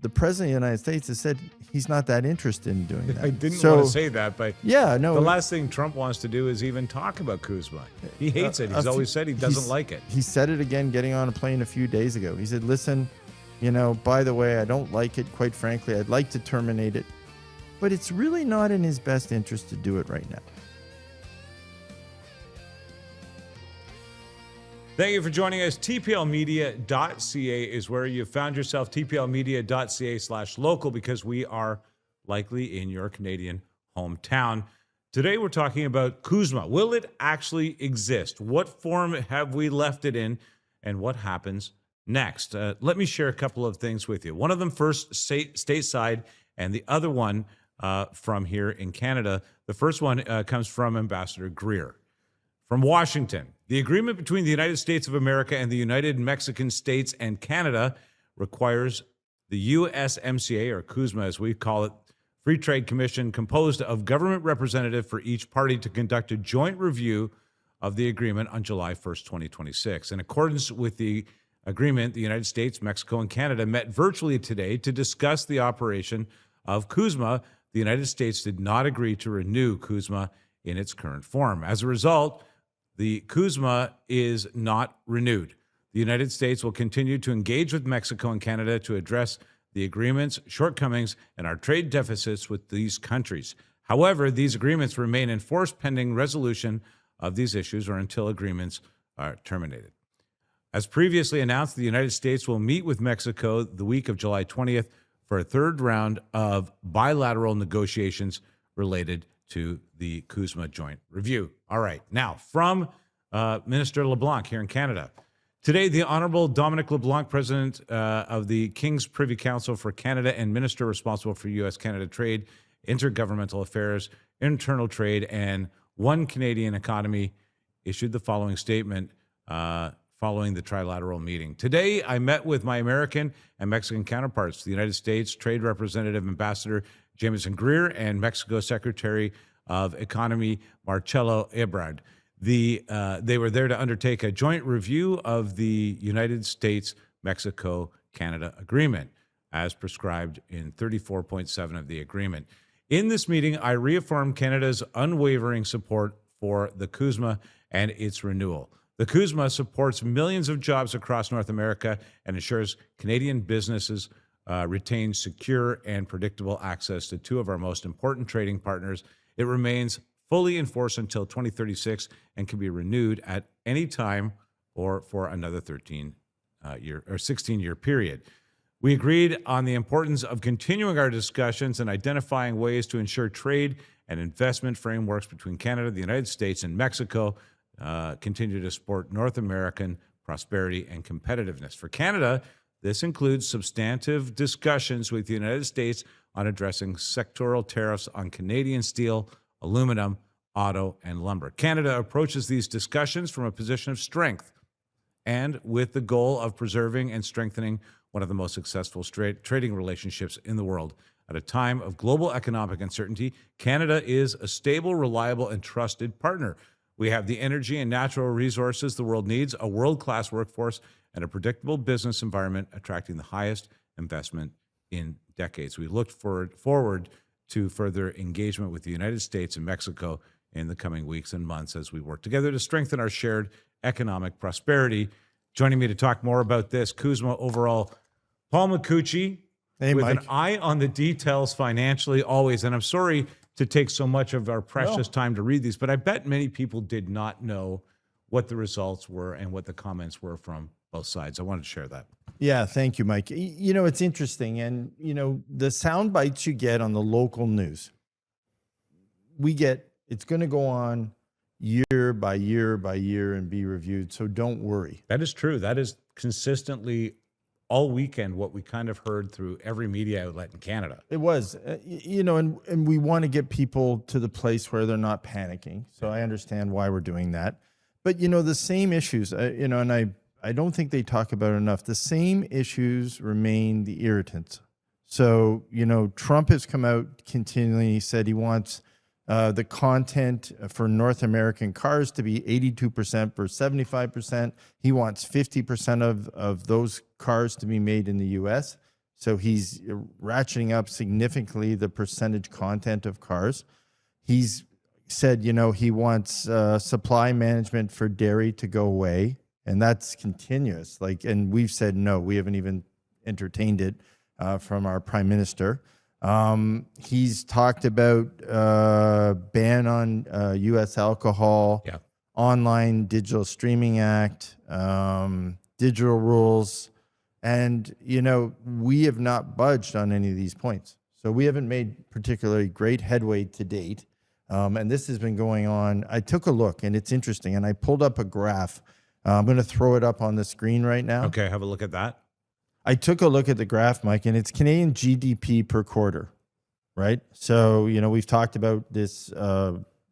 the president of the United States has said he's not that interested in doing that. I didn't want to say that, but yeah, no. The last thing Trump wants to do is even talk about CUSMA. He hates it. He's always said he doesn't like it. He said it again getting on a plane a few days ago. He said, listen, by the way, I don't like it. Quite frankly, I'd like to terminate it. But it's really not in his best interest to do it right now. Thank you for joining us. TPLmedia.ca is where you found yourself. TPLmedia.ca/local, because we are likely in your Canadian hometown. Today we're talking about CUSMA. Will it actually exist? What form have we left it in? And what happens next? Let me share a couple of things with you. One of them first stateside, and the other one from here in Canada. The first one comes from Ambassador Greer. From Washington, the agreement between the United States of America and the United Mexican States and Canada requires the USMCA, or CUSMA as we call it, Free Trade Commission, composed of government representative for each party, to conduct a joint review of the agreement on July 1st, 2026. In accordance with the agreement, the United States, Mexico, and Canada met virtually today to discuss the operation of CUSMA. The United States did not agree to renew CUSMA in its current form. As a result, the CUSMA is not renewed. The United States will continue to engage with Mexico and Canada to address the agreement's shortcomings and our trade deficits with these countries. However, these agreements remain in force pending resolution of these issues or until agreements are terminated. As previously announced, the United States will meet with Mexico the week of July 20th for a third round of bilateral negotiations related to the CUSMA joint review. All right, now from Minister LeBlanc here in Canada. Today, the Honorable Dominic LeBlanc, President of the King's Privy Council for Canada and Minister responsible for U.S.-Canada trade, intergovernmental affairs, internal trade, and One Canadian Economy, issued the following statement following the trilateral meeting. Today, I met with my American and Mexican counterparts, the United States Trade Representative Ambassador Jameson Greer and Mexico Secretary of Economy Marcelo Ebrard. They were there to undertake a joint review of the United States-Mexico-Canada agreement, as prescribed in 34.7 of the agreement. In this meeting, I reaffirmed Canada's unwavering support for the CUSMA and its renewal. The CUSMA supports millions of jobs across North America and ensures Canadian businesses retain secure and predictable access to two of our most important trading partners. It remains fully in force until 2036 and can be renewed at any time or for another 16-year period. We agreed on the importance of continuing our discussions and identifying ways to ensure trade and investment frameworks between Canada, the United States, and Mexico continue to support North American prosperity and competitiveness. For Canada, this includes substantive discussions with the United States on addressing sectoral tariffs on Canadian steel, aluminum, auto, and lumber. Canada approaches these discussions from a position of strength and with the goal of preserving and strengthening one of the most successful trading relationships in the world. At a time of global economic uncertainty, Canada is a stable, reliable, and trusted partner. We have the energy and natural resources the world needs, a world-class workforce, and a predictable business environment attracting the highest investment in decades. We look forward to further engagement with the United States and Mexico in the coming weeks and months as we work together to strengthen our shared economic prosperity. Joining me to talk more about this, CUSMA overall, Paul Micucci, with Mike. an eye on the details financially always. And I'm sorry to take so much of our precious time to read these, but I bet many people did not know what the results were and what the comments were from both sides. I wanted to share that. Yeah, thank you, Mike. It's interesting. And, the sound bites you get on the local news, it's going to go on year by year by year and be reviewed. So don't worry. That is true. That is consistently all weekend what we kind of heard through every media outlet in Canada. It was, and we want to get people to the place where they're not panicking. So I understand why we're doing that. But, the same issues, and I don't think they talk about it enough. The same issues remain the irritants. So, Trump has come out continually. He said he wants the content for North American cars to be 82% versus 75%. He wants 50% of those cars to be made in the U.S. So he's ratcheting up significantly the percentage content of cars. He's said, he wants supply management for dairy to go away, and that's continuous. And we've said no, we haven't even entertained it from our prime minister. He's talked about ban on U.S. alcohol, online digital streaming act, digital rules, and we have not budged on any of these points. So we haven't made particularly great headway to date. And this has been going on. I took a look, and it's interesting, and I pulled up a graph. I'm going to throw it up on the screen right now. Okay, have a look at that. I took a look at the graph, Mike, and it's Canadian GDP per quarter, right? So, we've talked about this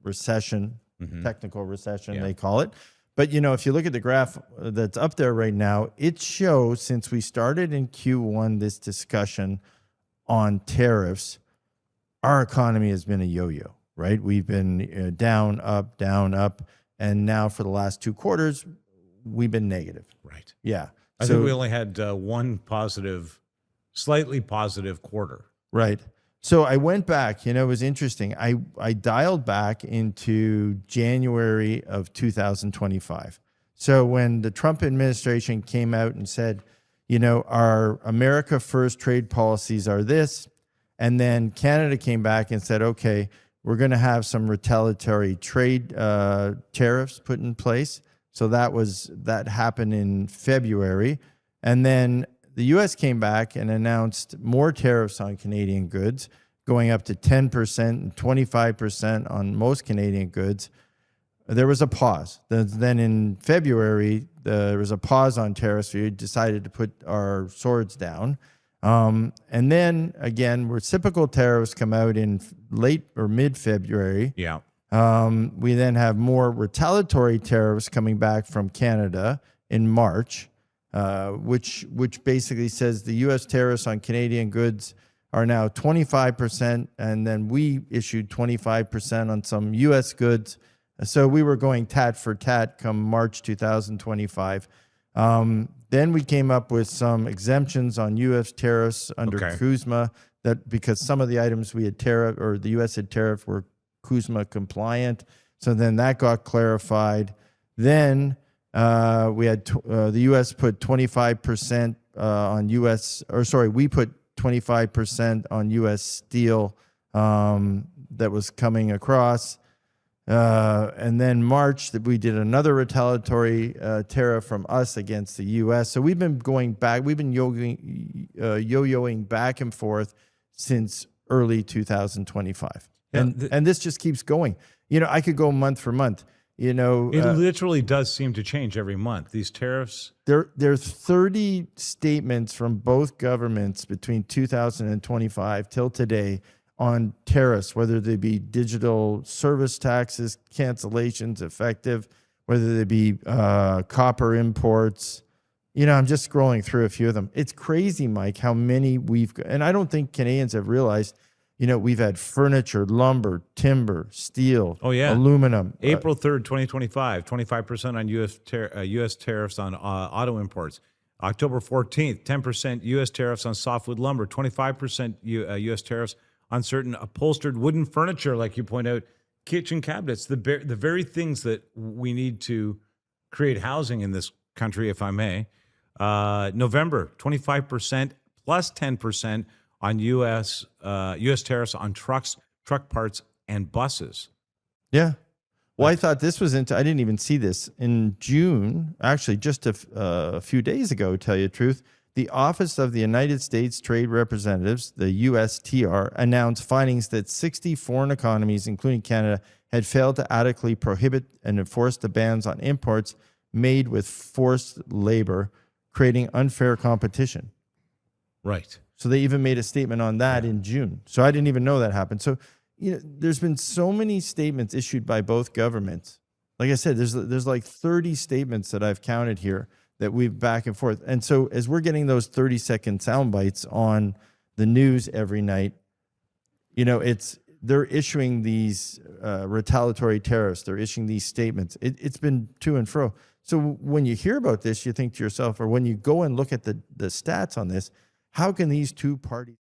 recession, technical recession, they call it. But, if you look at the graph that's up there right now, it shows since we started in Q1 this discussion on tariffs, our economy has been a yo-yo, right? We've been down, up, and now for the last 2 quarters, we've been negative. Right. Yeah. I think we only had one positive, slightly positive quarter. Right. So I went back, it was interesting. I dialed back into January of 2025. So when the Trump administration came out and said, our America First trade policies are this, and then Canada came back and said, okay, we're going to have some retaliatory trade tariffs put in place. So that happened in February. And then the U.S. came back and announced more tariffs on Canadian goods, going up to 10% and 25% on most Canadian goods. There was a pause. Then in February, there was a pause on tariffs. We decided to put our swords down. And then, again, reciprocal tariffs come out in late or mid-February. Yeah. We then have more retaliatory tariffs coming back from Canada in March, which basically says the U.S. tariffs on Canadian goods are now 25%, and then we issued 25% on some U.S. goods. So we were going tat for tat come March 2025. Then we came up with some exemptions on U.S. tariffs under CUSMA, that because some of the items we had tariff or the U.S. had tariff were CUSMA compliant. So then that got clarified. Then we had the U.S. put 25% on U.S. or sorry, we put 25% on U.S. steel that was coming across. And then March, that we did another retaliatory tariff from us against the U.S. So we've been going back. We've been yo-yoing back and forth since early 2025. And this just keeps going. I could go month for month. It literally does seem to change every month. These tariffs. There's 30 statements from both governments between 2025 till today on tariffs, whether they be digital service taxes, cancellations effective, whether they be copper imports. I'm just scrolling through a few of them. It's crazy, Mike, how many we've got. And I don't think Canadians have realized, we've had furniture, lumber, timber, steel, aluminum. April 3rd, 2025, 25% on U.S. tariffs on auto imports. October 14th, 10% U.S. tariffs on softwood lumber, 25% U.S. tariffs on certain upholstered wooden furniture, like you point out, kitchen cabinets, the very things that we need to create housing in this country, if I may. November, 25% plus 10% on U.S. tariffs on trucks, truck parts, and buses. Yeah. Well, I thought this was I didn't even see this. In June, actually just a few days ago, to tell you the truth, the Office of the United States Trade Representatives, the USTR, announced findings that 60 foreign economies, including Canada, had failed to adequately prohibit and enforce the bans on imports made with forced labor, creating unfair competition. Right. So they even made a statement on that in June. So I didn't even know that happened. So, there's been so many statements issued by both governments. Like I said, there's like 30 statements that I've counted here that we've back and forth. And so as we're getting those 30-second sound bites on the news every night, they're issuing these retaliatory tariffs. They're issuing these statements. It's been to and fro. So when you hear about this, you think to yourself, or when you go and look at the stats on this, How can these two parties